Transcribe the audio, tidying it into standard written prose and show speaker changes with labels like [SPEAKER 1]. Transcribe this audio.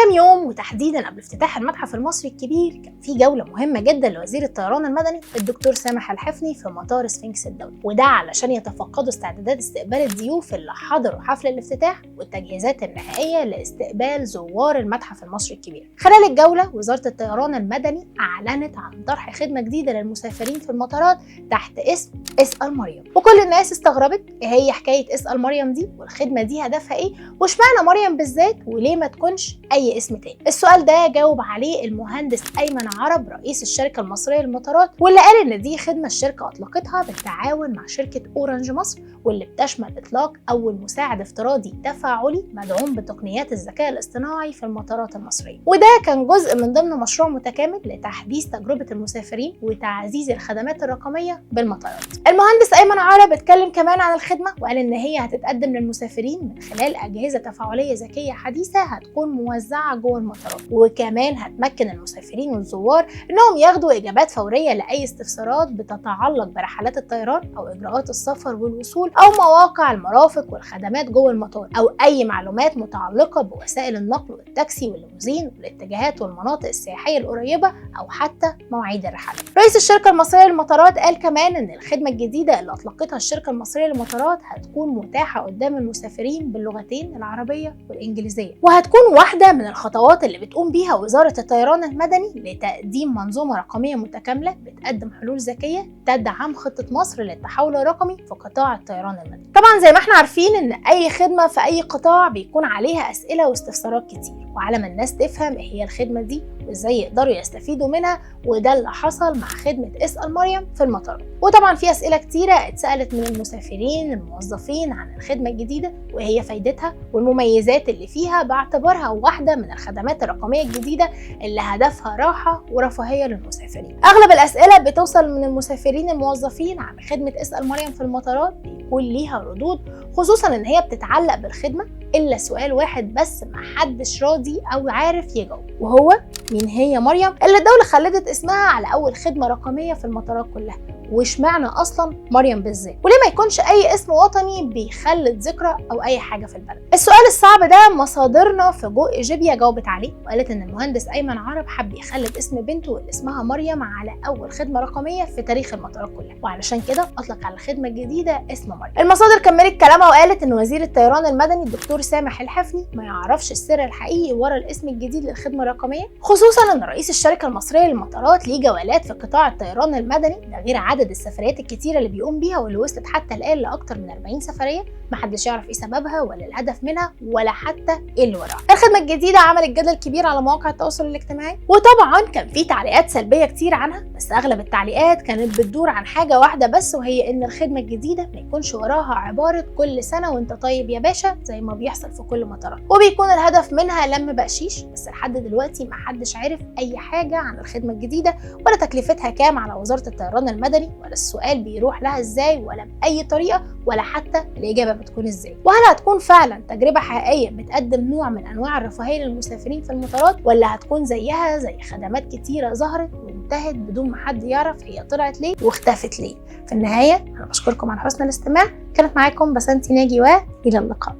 [SPEAKER 1] كام يوم وتحديدا قبل افتتاح المتحف المصري الكبير كان في جولة مهمة جدا لوزير الطيران المدني الدكتور سامح الحفني في مطار سفنكس الدولي، وده علشان يتفقدوا استعدادات استقبال الضيوف اللي حضروا حفل الافتتاح والتجهيزات النهائية لاستقبال زوار المتحف المصري الكبير. خلال الجولة وزارة الطيران المدني أعلنت عن طرح خدمة جديدة للمسافرين في المطارات تحت اسم اسأل مريم، وكل الناس استغربت ايه هي حكاية اسأل مريم دي، والخدمة دي هدفها ايه، واشمعنى مريم بالذات وليه ما تكونش اي اسم تاني. السؤال ده جاوب عليه المهندس ايمن عرب رئيس الشركه المصريه للمطارات، واللي قال ان دي خدمه الشركه اطلقتها بالتعاون مع شركه اورنج مصر، واللي بتشمل اطلاق اول مساعد افتراضي تفاعلي مدعوم بتقنيات الذكاء الاصطناعي في المطارات المصريه، وده كان جزء من ضمن مشروع متكامل لتحديث تجربه المسافرين وتعزيز الخدمات الرقميه بالمطارات. المهندس ايمن عرب اتكلم كمان عن الخدمه وقال ان هي هتتقدم للمسافرين من خلال اجهزه تفاعليه ذكيه حديثه هتكون موزعه جوه المطارات، وكمان هتمكن المسافرين والزوار انهم ياخدوا اجابات فوريه لاي استفسارات بتتعلق برحلات الطيران او اجراءات السفر والوصول او مواقع المرافق والخدمات جوه المطار، او اي معلومات متعلقه بوسائل النقل والتاكسي والليموزين والاتجاهات والمناطق السياحيه القريبه او حتى مواعيد الرحلات. رئيس الشركه المصريه للمطارات قال كمان ان الخدمه الجديده اللي اطلقتها الشركه المصريه للمطارات هتكون متاحه قدام المسافرين باللغتين العربيه والانجليزيه، وهتكون واحده من الخطوات اللي بتقوم بيها وزاره الطيران المدني لتقديم منظومه رقميه متكامله بتقدم حلول ذكيه تدعم خطه مصر للتحول الرقمي في قطاع الطيران المدني. طبعا زي ما احنا عارفين ان اي خدمه في اي قطاع بيكون عليها اسئله واستفسارات كتير، وعلى ما الناس تفهم ايه هي الخدمه دي وازاي يقدروا يستفيدوا منها، وده اللي حصل مع خدمه اسأل مريم في المطار. وطبعا في اسئله كتيره اتسالت من المسافرين الموظفين عن الخدمه الجديده وهي فايدتها والمميزات اللي فيها، باعتبارها واحده من الخدمات الرقميه الجديده اللي هدفها راحه ورفاهيه للمسافرين. اغلب الاسئله بتوصل من المسافرين الموظفين عن خدمه اسأل مريم في المطارات بيكون ليها ردود، خصوصا ان هي بتتعلق بالخدمه، الا سؤال واحد بس محدش راضي او عارف يجاوب، وهو مين هي مريم اللي الدوله خلدت اسمها على اول خدمه رقميه في المطارات كلها، واشمعنى اصلا مريم بالذات، وليه ما يكونش اي اسم وطني بيخلد ذكرى او اي حاجه في البلد. السؤال الصعب ده مصادرنا في جو ايجيبيا جاوبت عليه وقالت ان المهندس ايمن عرب حب يخلد اسم بنته اللي اسمها مريم على اول خدمه رقميه في تاريخ المطارات كلها، وعلشان كده اطلق على الخدمه الجديده اسم مريم. المصادر كملت كلامها وقالت ان وزير الطيران المدني الدكتور سامح الحفني ما يعرفش السر الحقيقي ورا الاسم الجديد للخدمه الرقميه، خصوصا ان رئيس الشركه المصريه للمطارات ليه جولات في قطاع الطيران المدني، ده غير عدد السفريات الكتيره اللي بيقوم بيها واللي وصلت حتى الان لاكتر من 40 سفريه محدش يعرف ايه سببها ولا الهدف منها ولا حتى ايه اللي وراها. الخدمه الجديده عملت جدل كبير على مواقع التواصل الاجتماعي، وطبعا كان في تعليقات سلبيه كتير عنها، بس اغلب التعليقات كانت بتدور عن حاجه واحده بس، وهي ان الخدمه الجديده ما يكونش وراها عباره كل سنه وانت طيب يا باشا زي ما بيحصل في كل مطارات، وبيكون الهدف منها لم بقشيش. بس لحد دلوقتي ما حدش عارف اي حاجه عن الخدمه الجديده ولا تكلفتها كام على وزاره الطيران المدني، ولا السؤال بيروح لها ازاي ولا باي طريقه، ولا حتى الاجابه بتكون ازاي، وهل هتكون فعلا تجربه حقيقيه بتقدم نوع من انواع الرفاهيه للمسافرين في المطارات، ولا هتكون زيها زي خدمات كتيره ظهرت وانتهت بدون ما حد يعرف هي طلعت ليه واختفت ليه. في النهايه انا بشكركم على حسن الاستماع، كانت معاكم بسنتي ناجي والى اللقاء.